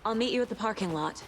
I'll meet you at the parking lot.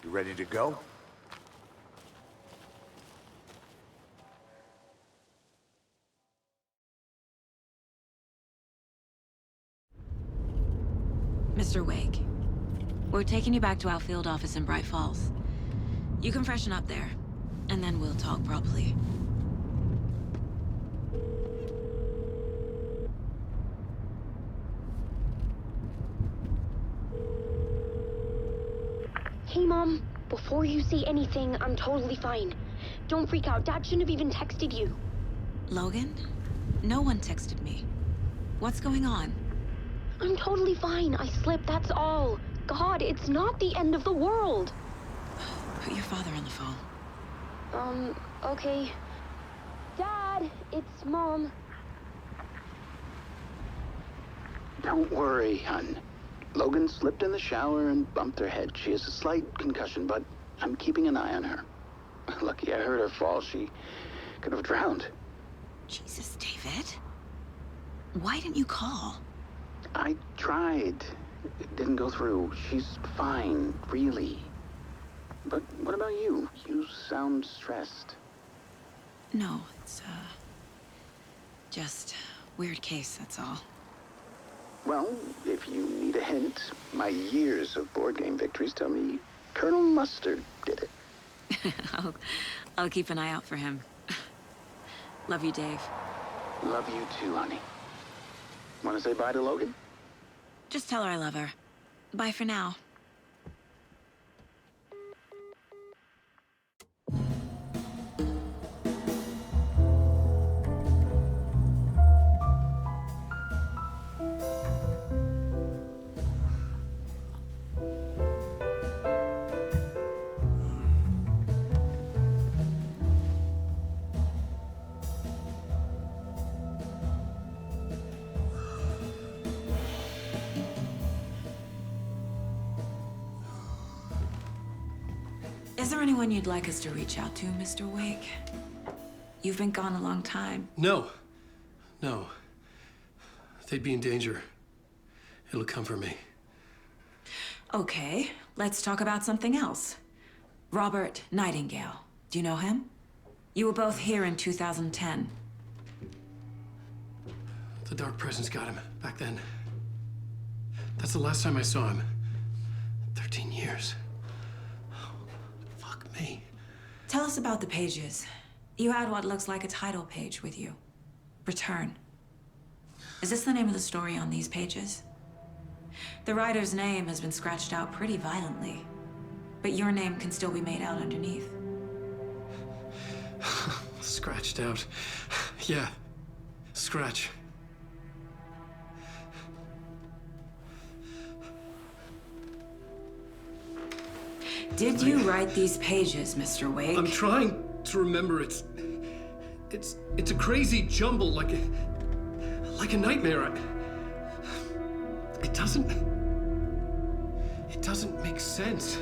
You ready to go? Mr. Wake, we're taking you back to our field office in Bright Falls. You can freshen up there, and then we'll talk properly. Hey, Mom. Before you say anything, I'm totally fine. Don't freak out. Dad shouldn't have even texted you. Logan? No one texted me. What's going on? I'm totally fine. I slipped, that's all. God, it's not the end of the world. Put your father on the phone. Okay. Dad, it's Mom. Don't worry, hon. Logan slipped in the shower and bumped her head. She has a slight concussion, but I'm keeping an eye on her. Lucky I heard her fall. She could have drowned. Jesus, David. Why didn't you call? I tried. It didn't go through. She's fine, really. But what about you? You sound stressed. No, it's, just weird case, that's all. Well, if you need a hint, my years of board game victories tell me Colonel Mustard did it. I'll keep an eye out for him. Love you, Dave. Love you too, honey. Want to say bye to Logan? Just tell her I love her. Bye for now. Is there anyone you'd like us to reach out to, Mr. Wake? You've been gone a long time. No. No. They'd be in danger. It'll come for me. Okay, let's talk about something else. Robert Nightingale. Do you know him? You were both here in 2010. The Dark Presence got him back then. That's the last time I saw him. 13 years. Oh, fuck me. Tell us about the pages. You had what looks like a title page with you. Return. Is this the name of the story on these pages? The writer's name has been scratched out pretty violently, but your name can still be made out underneath. Scratched out. Yeah. Scratch. Did you write these pages, Mr. Wake? I'm trying to remember. It's a crazy jumble, like a nightmare. It doesn't make sense.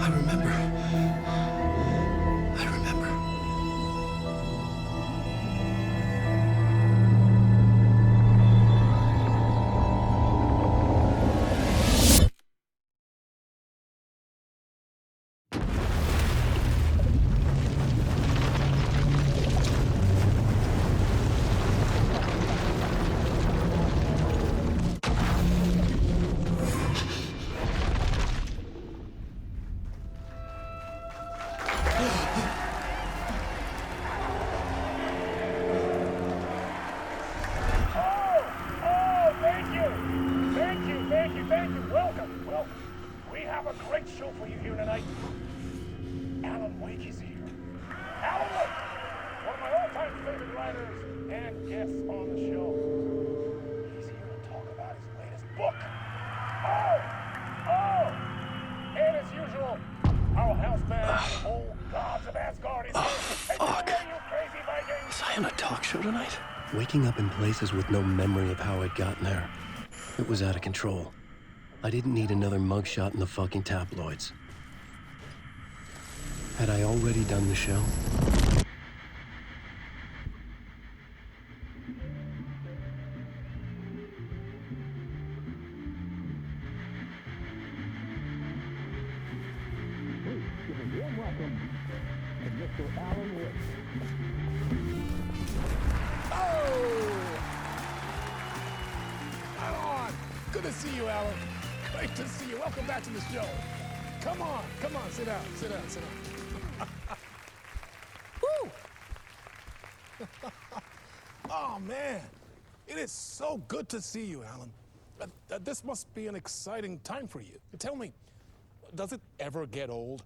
I remember. Thank you. Welcome. We have a great show for you here tonight. Alan Wake is here. Alan Wake, one of my all-time favorite writers and guests on the show. He's here to talk about his latest book. And as usual, our house band, old gods of Asgard, is here. Fuck. Hey, you crazy Vikings? Was I on a talk show tonight? Waking up in places with no memory of how I'd gotten there. It was out of control. I didn't need another mugshot in the fucking tabloids. Had I already done the show? Good to see you, Alan. Great to see you. Welcome back to the show. Come on, sit down. Woo! Oh, man. It is so good to see you, Alan. This must be an exciting time for you. Tell me, does it ever get old?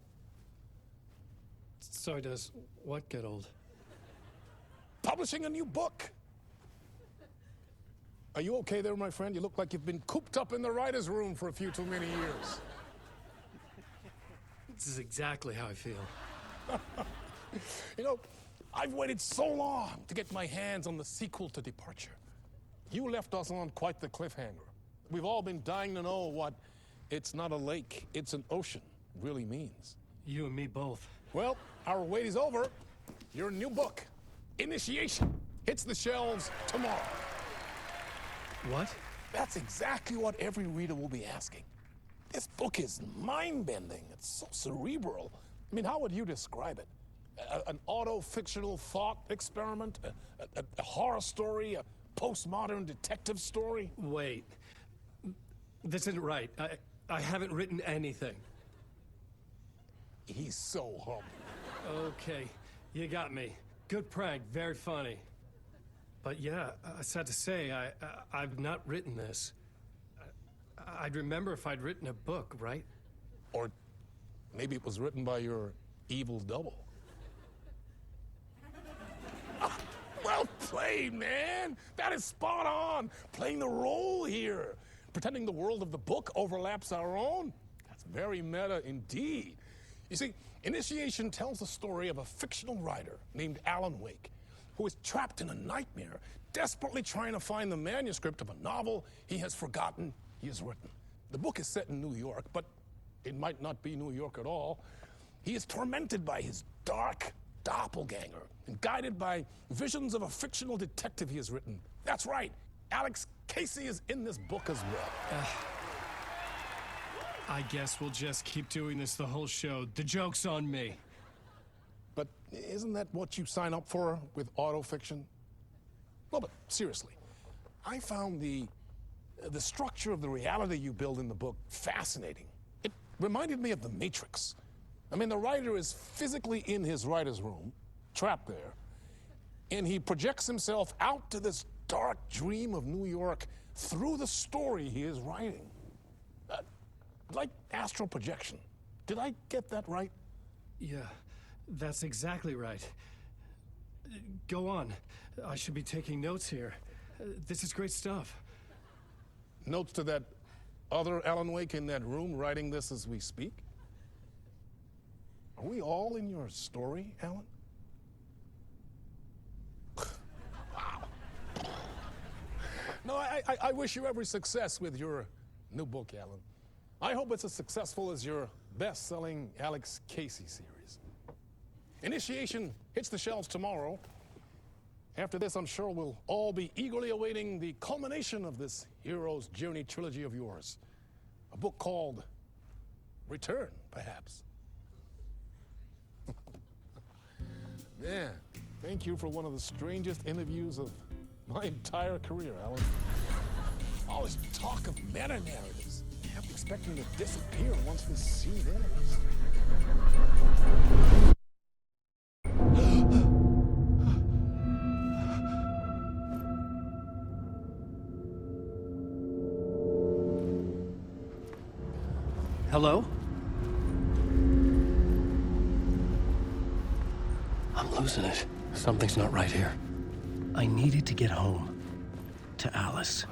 Sorry, does what get old? Publishing a new book. Are you okay there, my friend? You look like you've been cooped up in the writer's room for a few too many years. This is exactly how I feel. You know, I've waited so long to get my hands on the sequel to Departure. You left us on quite the cliffhanger. We've all been dying to know what "it's not a lake, it's an ocean" really means. You and me both. Well, our wait is over. Your new book, Initiation, hits the shelves tomorrow. What? That's exactly what every reader will be asking. This book is mind-bending. It's so cerebral. I mean, how would you describe it? An auto-fictional thought experiment? A horror story? A postmodern detective story? Wait. This isn't right. I haven't written anything. He's so humble. Okay, you got me. Good prank, very funny. But yeah, sad to say, I've not written this. I'd remember if I'd written a book, right? Or maybe it was written by your evil double. Well played, man. That is spot on. Playing the role here. Pretending the world of the book overlaps our own. That's very meta indeed. You see, Initiation tells the story of a fictional writer named Alan Wake, who is trapped in a nightmare, desperately trying to find the manuscript of a novel he has forgotten he has written. The book is set in New York, but it might not be New York at all. He is tormented by his dark doppelganger and guided by visions of a fictional detective he has written. That's right, Alex Casey is in this book as well. I guess we'll just keep doing this the whole show. The joke's on me. But isn't that what you sign up for with autofiction? No, but seriously, I found the structure of the reality you build in the book fascinating. It reminded me of The Matrix. I mean, the writer is physically in his writer's room, trapped there, and he projects himself out to this dark dream of New York through the story he is writing. Like astral projection. Did I get that right? Yeah, that's exactly right. Go on. I should be taking notes here. This is great stuff. Notes to that other Alan Wake in that room writing this as we speak? Are we all in your story, Alan? Wow. No, I wish you every success with your new book, Alan. I hope it's as successful as your best-selling Alex Casey series. Initiation hits the shelves tomorrow. After this, I'm sure we'll all be eagerly awaiting the culmination of this hero's journey trilogy of yours. A book called Return, perhaps. Man, thank you for one of the strangest interviews of my entire career, Alan. All this talk of meta-narratives. Kept expecting to disappear once this scene ends. Hello? I'm losing it. Something's not right here. I needed to get home. To Alice.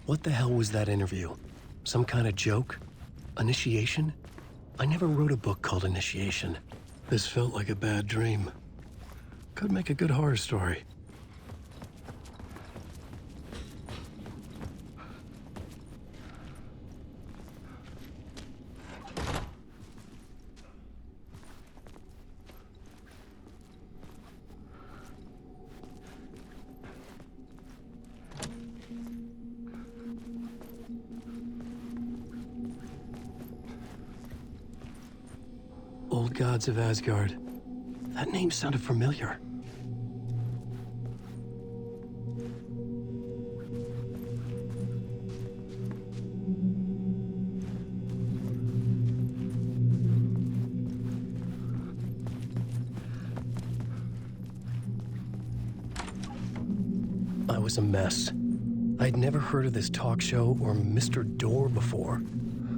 What the hell was that interview? Some kind of joke? Initiation? I never wrote a book called Initiation. This felt like a bad dream. Could make a good horror story. Old Gods of Asgard. That name sounded familiar. I was a mess. I'd never heard of this talk show or Mr. Door before.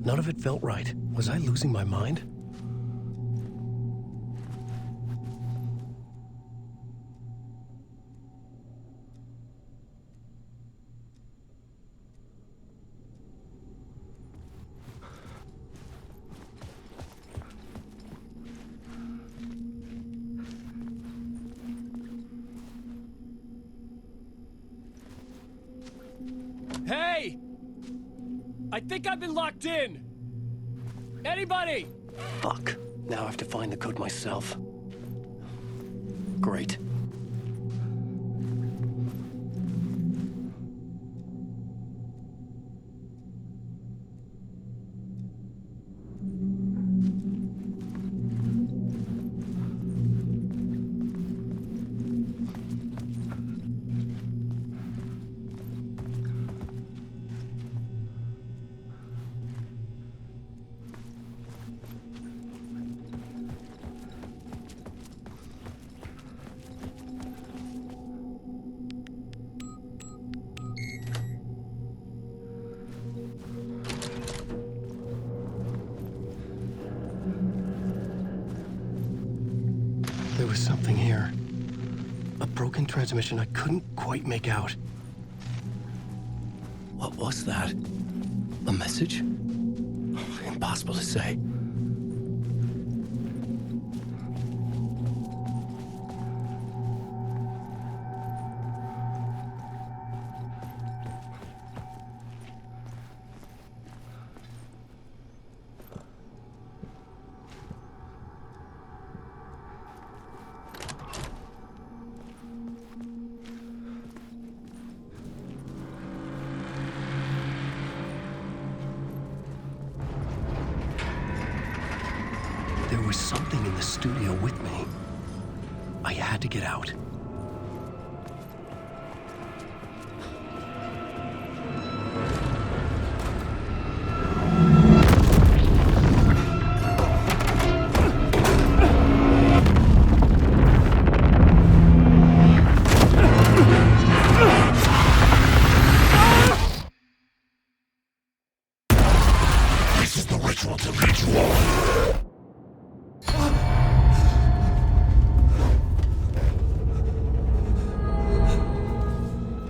None of it felt right. Was I losing my mind? Hey! I think I've been locked in! Anybody? Fuck. Now I have to find the code myself. Great. There was something here. A broken transmission I couldn't quite make out. What was that? A message? Impossible to say. was something in the studio with me. I had to get out.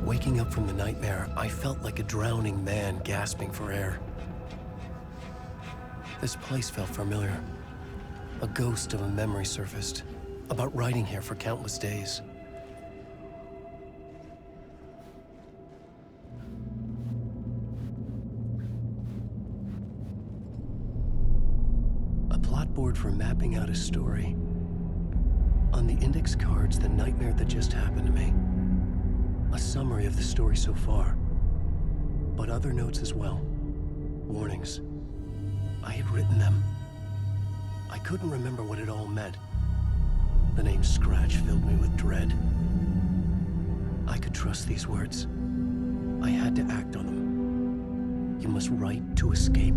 Waking up from the nightmare, I felt like a drowning man gasping for air. This place felt familiar. A ghost of a memory surfaced, about riding here for countless days. A plot board for mapping out a story. On the index cards, the nightmare that just happened to me. A summary of the story so far, but other notes as well. Warnings. I had written them. I couldn't remember what it all meant. The name Scratch filled me with dread. I could trust these words. I had to act on them. You must write to escape.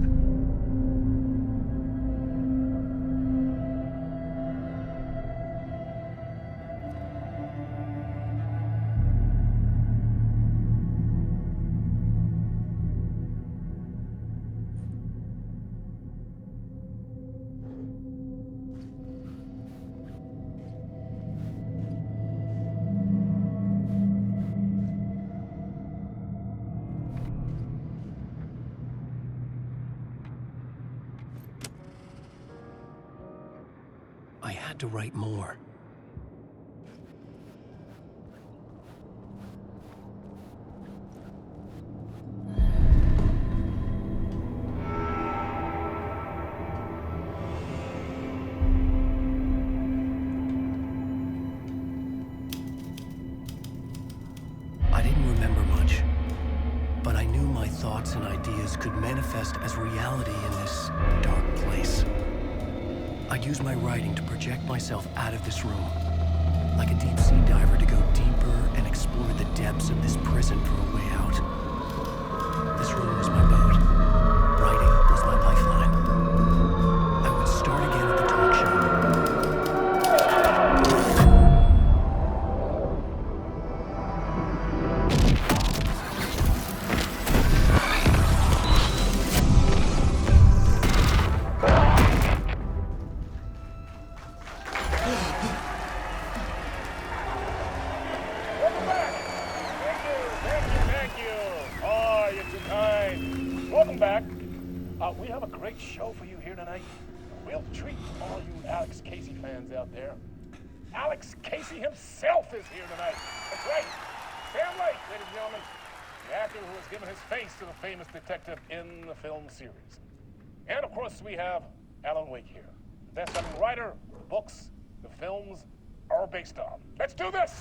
I had to write more. I didn't remember much, but I knew my thoughts and ideas could manifest as reality in this dark place. I'd use my writing to project myself out of this room, like a deep-sea diver to go deeper and explore the depths of this prison for a way out. This room was my boat. Writing was my lifeline. I would start again at the talk show. Welcome back. We have a great show for you here tonight. We'll treat all you Alex Casey fans out there. Alex Casey himself is here tonight. That's right. Sam Lake, ladies and gentlemen. The actor who has given his face to the famous detective in the film series. And of course, we have Alan Wake here. The best-selling writer, the books, the films are based on. Let's do this!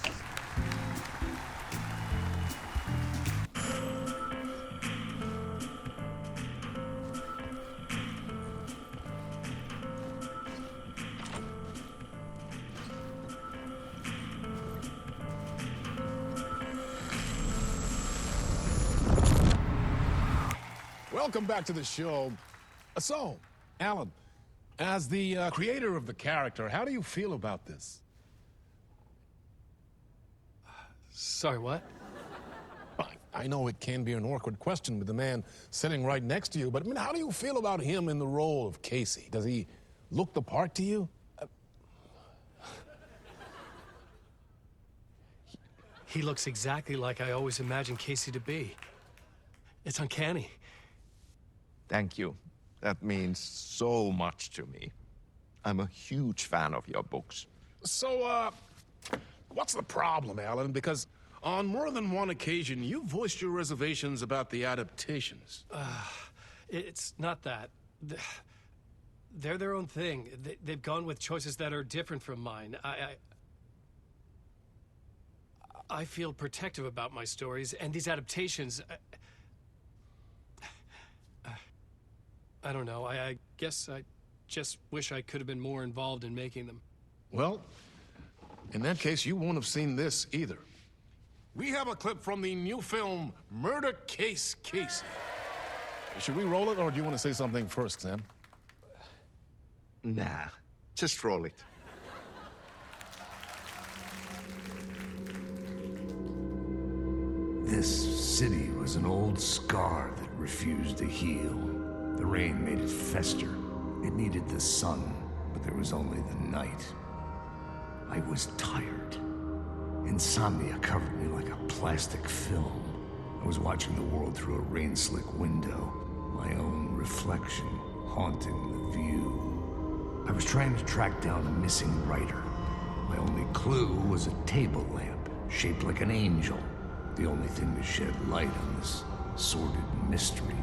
Welcome back to the show. So, Alan, as the creator of the character, how do you feel about this? Sorry, what? I know it can be an awkward question with the man sitting right next to you, but I mean, how do you feel about him in the role of Casey? Does he look the part to you? He looks exactly like I always imagined Casey to be. It's uncanny. Thank you. That means so much to me. I'm a huge fan of your books. So, what's the problem, Alan? Because on more than one occasion, you voiced your reservations about the adaptations. It's not that. They're their own thing. They've gone with choices that are different from mine. I feel protective about my stories, and these adaptations... I don't know. I guess I just wish I could have been more involved in making them. Well, in that case, you won't have seen this either. We have a clip from the new film, Murder Case Casey. Should we roll it, or do you want to say something first, Sam? Nah, just roll it. This city was an old scar that refused to heal. The rain made it fester. It needed the sun, but there was only the night. I was tired. Insomnia covered me like a plastic film. I was watching the world through a rain-slick window, my own reflection haunting the view. I was trying to track down a missing writer. My only clue was a table lamp, shaped like an angel. The only thing to shed light on this sordid mystery.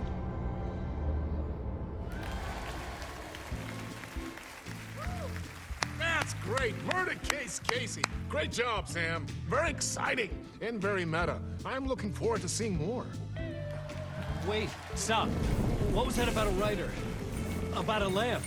That's great! Murder Case Casey! Great job, Sam. Very exciting and very meta. I'm looking forward to seeing more. Wait, stop. What was that about a writer? About a lamp?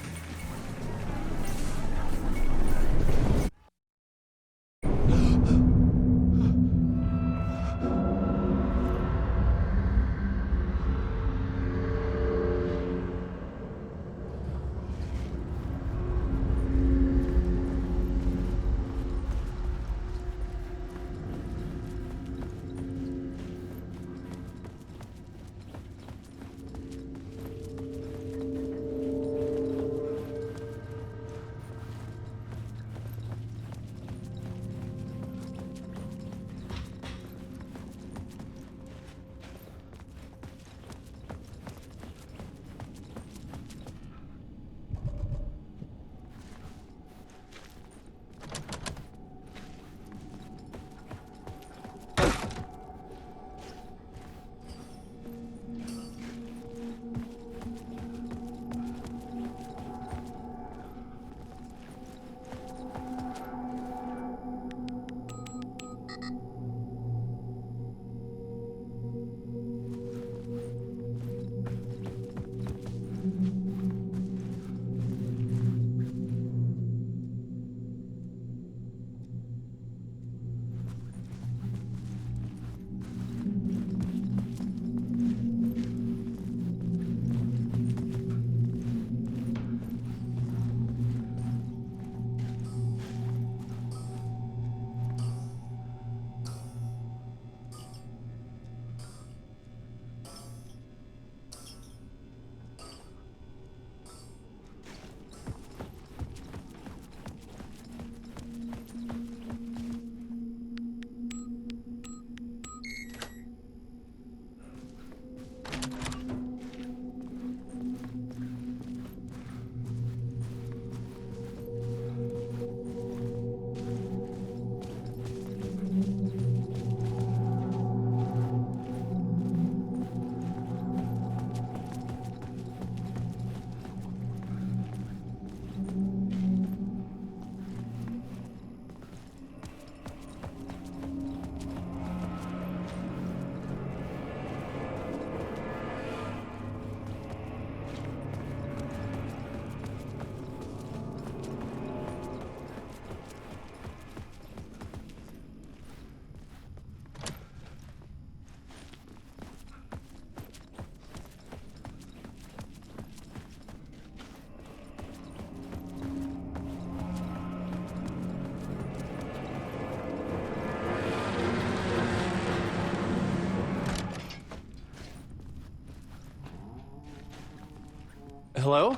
Hello?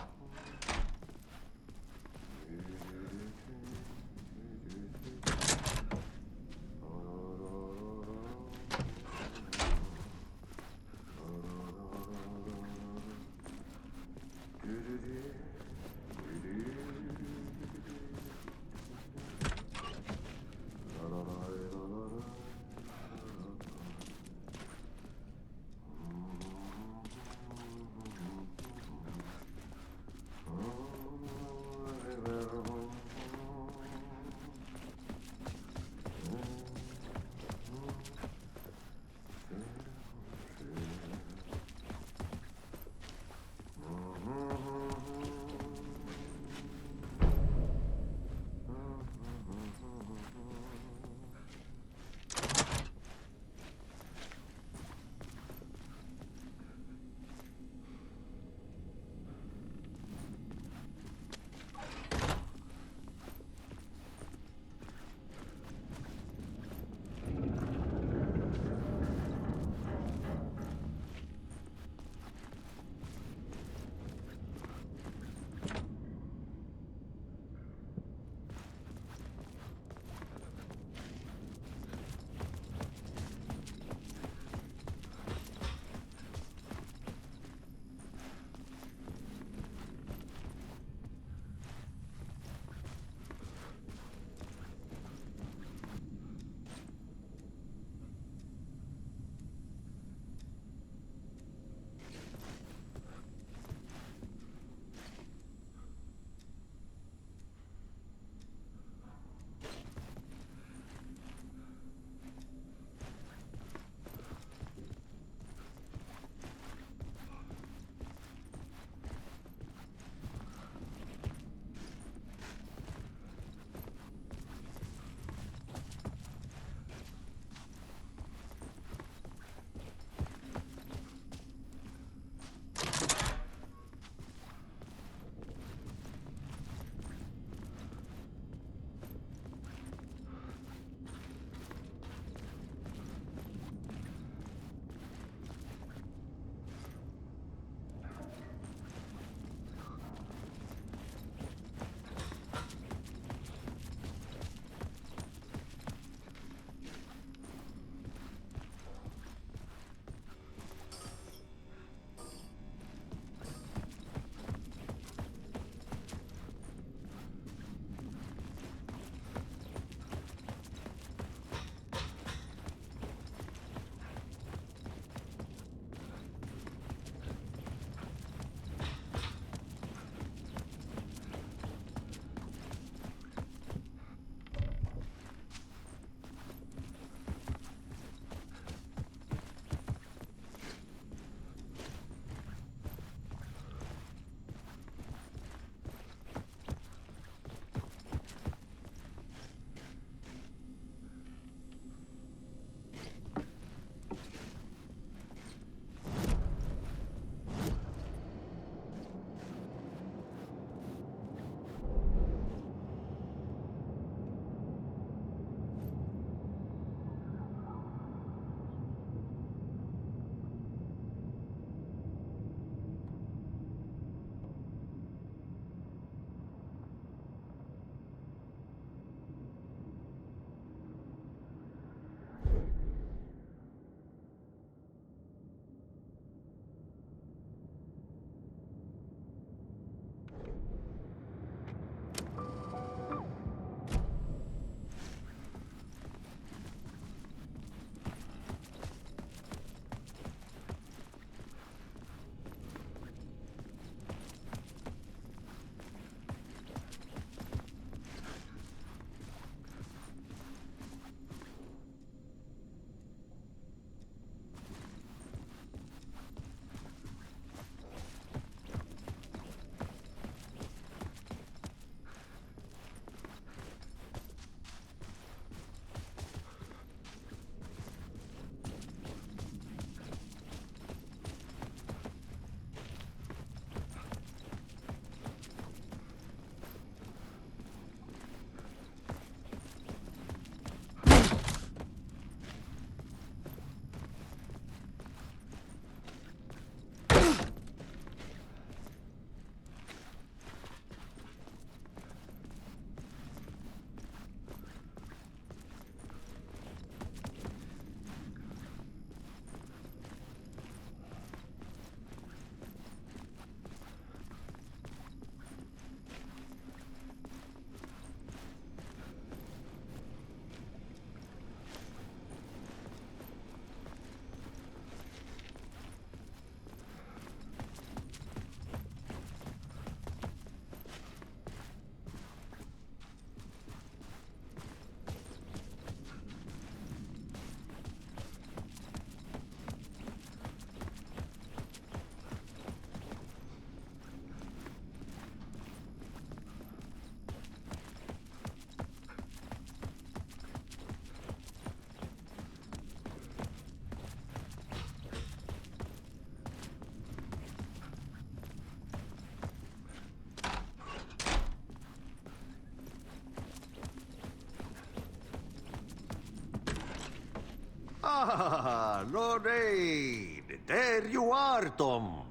Ah, Lorraine! There you are, Tom.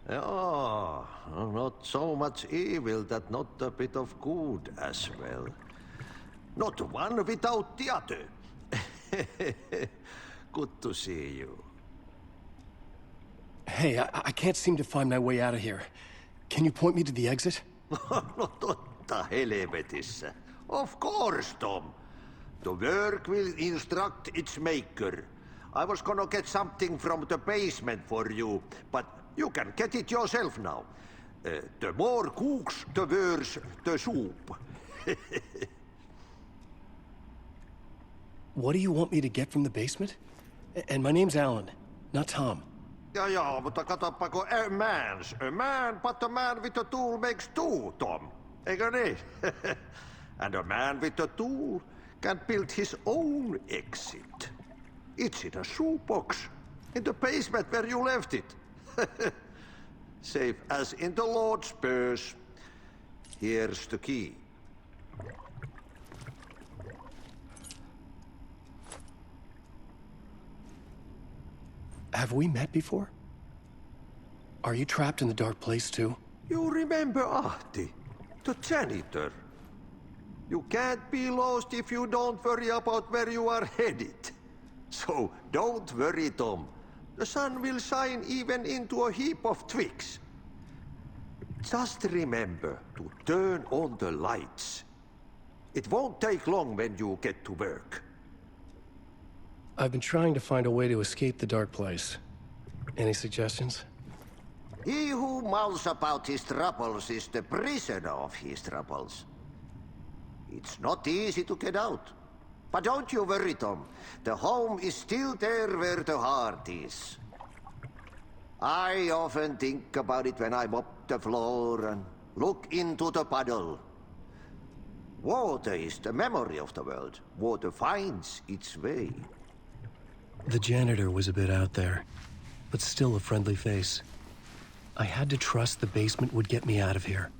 Oh, not so much evil that not a bit of good as well. Not one without the other. Good to see you. Hey, I can't seem to find my way out of here. Can you point me to the exit? No totta helvetissä. Of course, Tom. The work will instruct its maker. I was gonna get something from the basement for you, but you can get it yourself now. The more cooks, the worse the soup. What do you want me to get from the basement? And my name's Alan, not Tom. Ja, mutta katoppa kun a man, but a man with a tool makes two, Tom. Eikö niin? And a man with a tool can build his own exit. It's in a shoebox, in the basement where you left it. Safe as in the Lord's purse. Here's the key. Have we met before? Are you trapped in the dark place too? You remember Ahti, the janitor. You can't be lost if you don't worry about where you are headed. So don't worry, Tom. The sun will shine even into a heap of twigs. Just remember to turn on the lights. It won't take long when you get to work. I've been trying to find a way to escape the dark place. Any suggestions? He who mouths about his troubles is the prisoner of his troubles. It's not easy to get out. But don't you worry, Tom. The home is still there where the heart is. I often think about it when I mop the floor and look into the puddle. Water is the memory of the world. Water finds its way. The janitor was a bit out there, but still a friendly face. I had to trust the basement would get me out of here.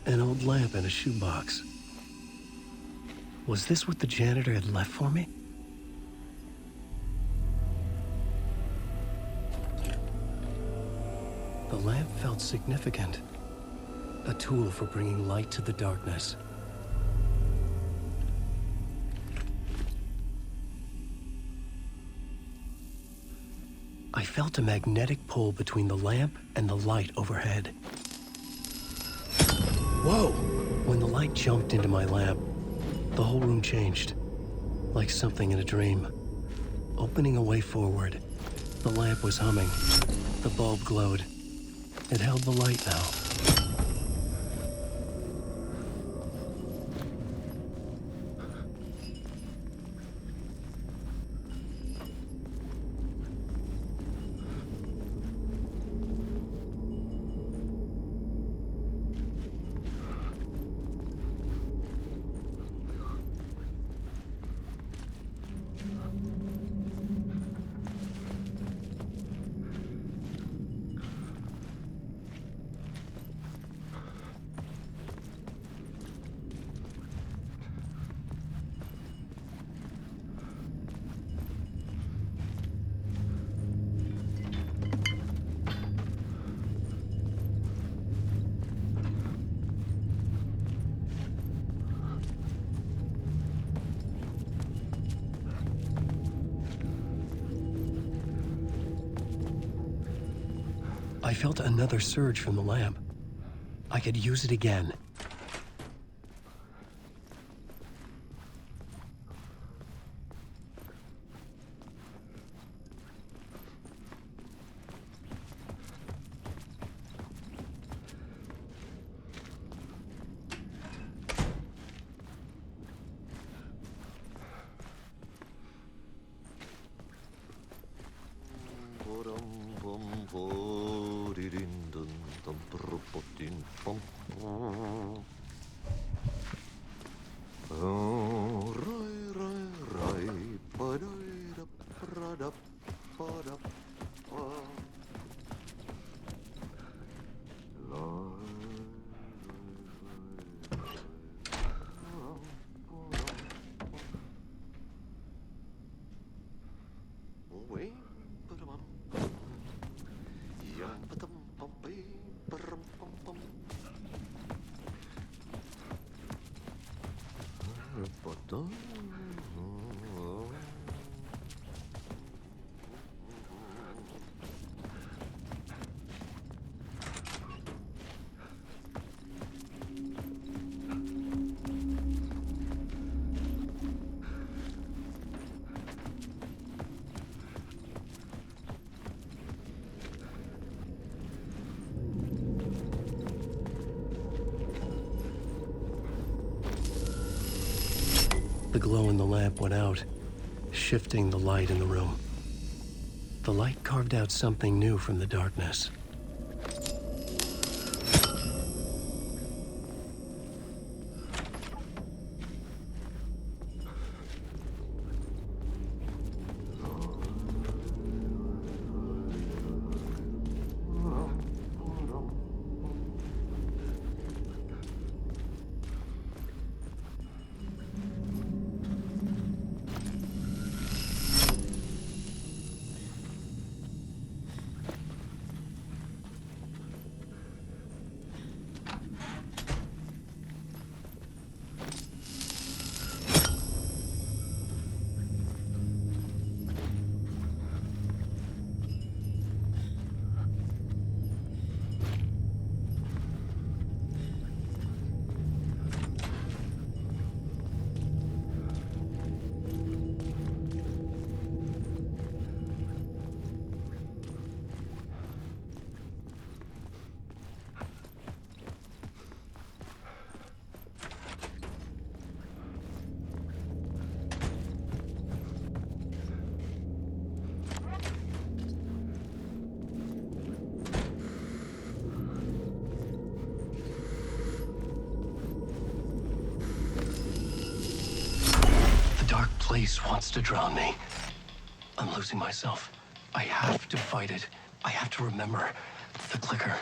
An old lamp and a shoebox. Was this what the janitor had left for me? The lamp felt significant. A tool for bringing light to the darkness. I felt a magnetic pull between the lamp and the light overhead. Whoa! When the light jumped into my lamp, the whole room changed. Like something in a dream. Opening a way forward, the lamp was humming. The bulb glowed. It held the light now. I felt another surge from the lamp. I could use it again. The glow in the lamp went out, shifting the light in the room. The light carved out something new from the darkness. Place wants to drown me. I'm losing myself. I have to fight it. I have to remember. The clicker.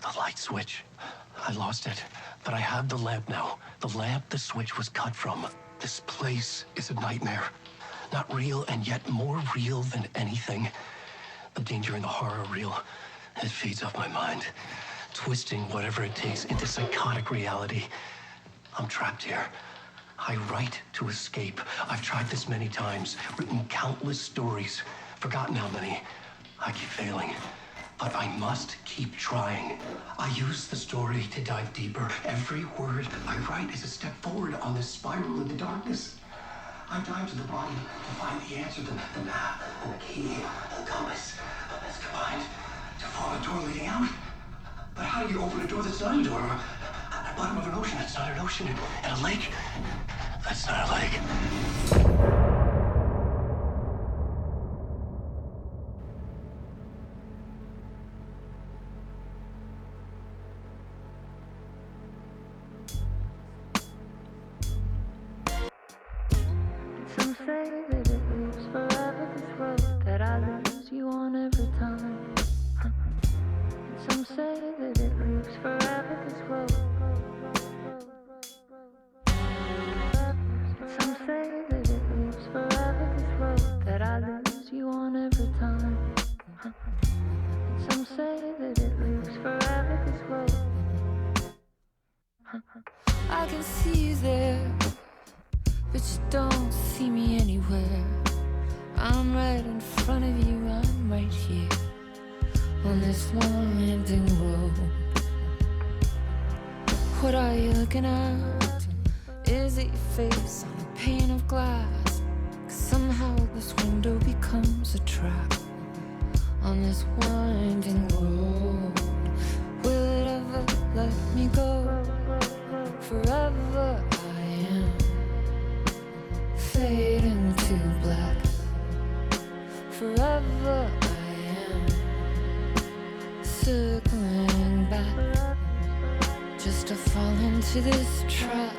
The light switch. I lost it. But I have the lamp now. The lamp the switch was cut from. This place is a nightmare. Not real, and yet more real than anything. The danger and the horror are real. It feeds off my mind. Twisting whatever it takes into psychotic reality. I'm trapped here. I write to escape. I've tried this many times, written countless stories, forgotten how many. I keep failing, but I must keep trying. I use the story to dive deeper. Every word I write is a step forward on this spiral in the darkness. I dive to the bottom to find the answer, the map, and the key, and the compass. It's combined to form a door leading out. But how do you open a door that's not a door? At the bottom of an ocean that's not an ocean, and a lake that's not a lake. Some say that it lives forever, this road that I lose you on every time. Some say that it lives forever, this road. Some say that it lives forever, this road that I lose you on every time. Some say that it lives forever, this road. I can see you there, but you don't see me anywhere. I'm right in front of you, I'm right here. on this winding road. What are you looking at? Is it your face on a pane of glass? 'Cause somehow this window becomes a trap on this winding road. Will it ever let me go? Forever I am fading to black. Forever I am circling back, just to fall into this trap.